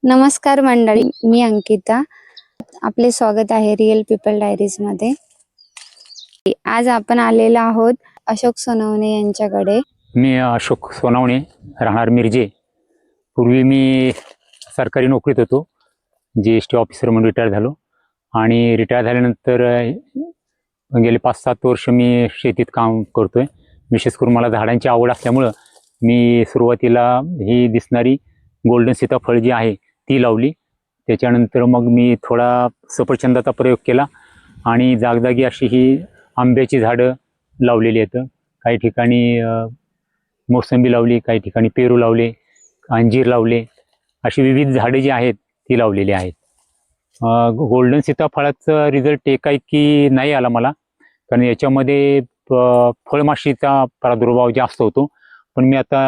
नमस्कार मंडळी, मी अंकिता. आपले स्वागत आहे रिअल पीपल डायरीज मध्ये. आज आपण आलेलो आहोत अशोक सोनवणे यांच्याकडे. मी अशोक सोनवणे, राहणार मिरजे. पूर्वी मी सरकारी नोकरीत होतो, GST ऑफिसर म्हणून रिटायर झालो. आणि रिटायर झाल्यानंतर गेले 5-7 वर्ष मी शेतीत काम करतोय. विशेष करून मला झाडांची आवड असल्यामुळं मी सुरुवातीला ही दिसणारी गोल्डन सीताफळ जी आहे ती लावली. त्याच्यानंतर मग मी थोडा सफरचंदाचा प्रयोग केला आणि जागजागी अशी ही आंब्याची झाडं लावलेली आहेत. काही ठिकाणी मोसंबी लावली, काही ठिकाणी पेरू लावले, अंजीर लावले, अशी विविध झाडे जी आहेत ती लावलेली आहेत. गोल्डन सीताफळाचा रिझल्ट एकाएकी नाही आला मला, कारण याच्यामध्ये फळमाशीचा प्रादुर्भाव जास्त होतो. पण मी आता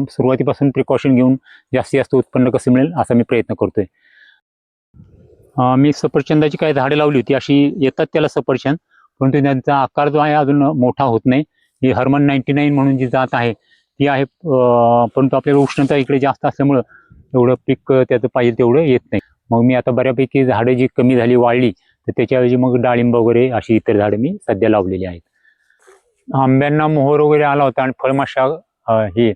सुरुवातीपासून प्रिकॉशन घेऊन जास्तीत जास्त उत्पन्न कसं मिळेल असा मी प्रयत्न करतोय. मी सफरचंदाची काही झाडे लावली होती, अशी येतात त्याला सफरचंद, परंतु त्यांचा आकार जो आहे अजून मोठा होत नाही. ही हर्मन 99 म्हणून जी जात आहे ती आहे, परंतु आपल्याला उष्णता इकडे जास्त असल्यामुळं एवढं पीक त्याचं पाहिजे तेवढं येत नाही. मग मी आता बऱ्यापैकी झाडं जी कमी झाली वाढली तर त्याच्याऐवजी मग डाळिंब वगैरे अशी इतर झाडं मी सध्या लावलेली आहेत. आंब्यांना मोहर वगैरे आला होता आणि फळमाशा ही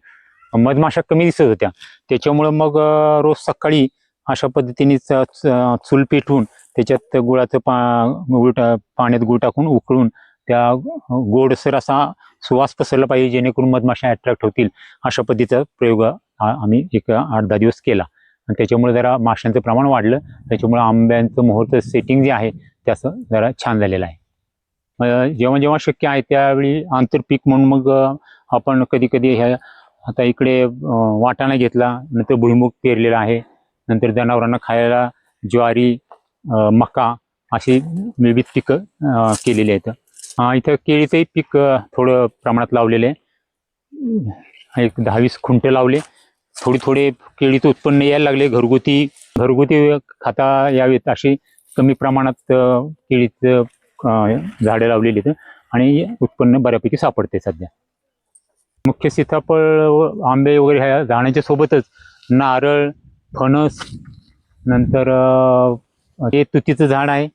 मधमाशा कमी दिसत होत्या, त्याच्यामुळं मग रोज सकाळी अशा पद्धतीने चूल पेटवून त्याच्यात गुळाचं पाण्यात गुळ टाकून उकळून त्या गोडसर असा सुवास पसरला पाहिजे, जेणेकरून मधमाशा अट्रॅक्ट होतील, अशा पद्धतीचा प्रयोग आम्ही एक 8-10 दिवस केला. आणि त्याच्यामुळे जरा माशांचं प्रमाण वाढलं. त्याच्यामुळे आंब्यांचं मोहरचं सेटिंग जे आहे त्याचं जरा छान झालेलं आहे. जेव्हा जेव्हा शक्य आहे त्यावेळी आंतरपीक म्हणून मग आपण कधी कधी ह्या आता इकडे वाटाणा घेतला, नंतर भुईमुग पेरलेला आहे, नंतर जनावरांना खायला ज्वारी, मका अशी विविध पिकं केलेली आहेत. इथं केळीचंही पीक थोडं प्रमाणात लावलेलं आहे. एक 10-20 खुंटे लावले. थोडे केळीचं उत्पन्न यायला लागले. घरगुती खाता यावेत अशी कमी प्रमाणात केळीचं झाडे लावलेली आहेत आणि उत्पन्न बऱ्यापैकी सापडते सध्या. मुख्य सीताफळ आंबे वगैरे ह्या झाडांच्या सोबतच नारळ, फणस, नंतर हे तुतीचं झाड आहे,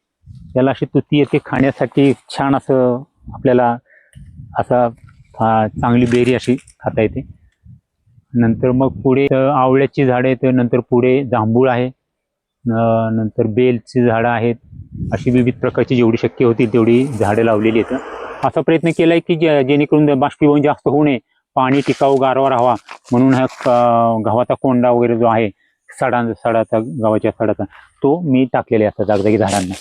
त्याला अशी तुती येते खाण्यासाठी, छान असं आपल्याला असा चांगली बेरी अशी खाता येते. नंतर मग पुढे आवळ्याची झाडं आहेत, नंतर पुढे जांभूळ आहे, नंतर बेलची झाडं आहेत. अशी विविध प्रकारची जेवढी शक्य होतील तेवढी झाडं लावलेली आहेत. असा प्रयत्न केला आहे की जेणेकरून बाष्पीभवन जास्त होऊ नये, पाणी टिकाऊ गारवा राहावा म्हणून हा गव्हाचा कोंडा वगैरे जो आहे सडाचा गव्हाच्या सडाचा तो मी टाकलेला असतो जागजागी झाडांना.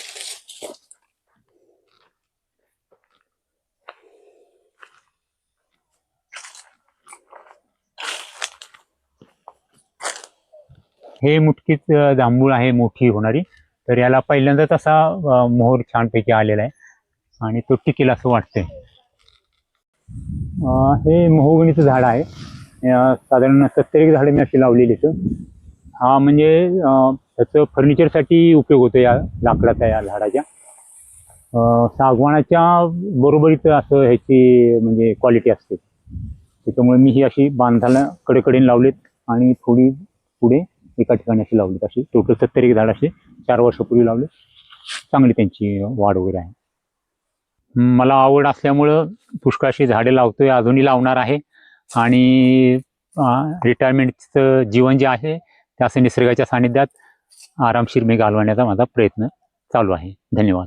हे मुटकीच जांभूळ आहे, मोठी होणारी. तर याला पहिल्यांदाच असा मोहर छानपैकी आलेला आहे आणि तो टिकेल असं वाटतंय. हे मोहगणीचं झाड आहे. साधारण 70 झाडं मी अशी लावलेली आहेत. हा म्हणजे त्याचं फर्निचरसाठी उपयोग होतो या लाकडाचा, या झाडाच्या. सागवानाच्या बरोबरीचं असं ह्याची म्हणजे क्वालिटी असते. त्याच्यामुळे मी ही अशी बांधाला कडेकडेने लावलेत आणि थोडी पुढे एका ठिकाणी अशी लावलीत. अशी टोटल 70 झाड असे 4 वर्षापूर्वी लावले. चांगली त्यांची वाढ वगैरे आहे. मला आवड असल्यामुळं पुष्कळशी झाडे लावतोय, अजूनही लावणार आहे. आणि रिटायरमेंटचं जीवन जे आहे ते असं निसर्गाच्या सानिध्यात आरामशीर मी घालवण्याचा माझा प्रयत्न चालू आहे. धन्यवाद.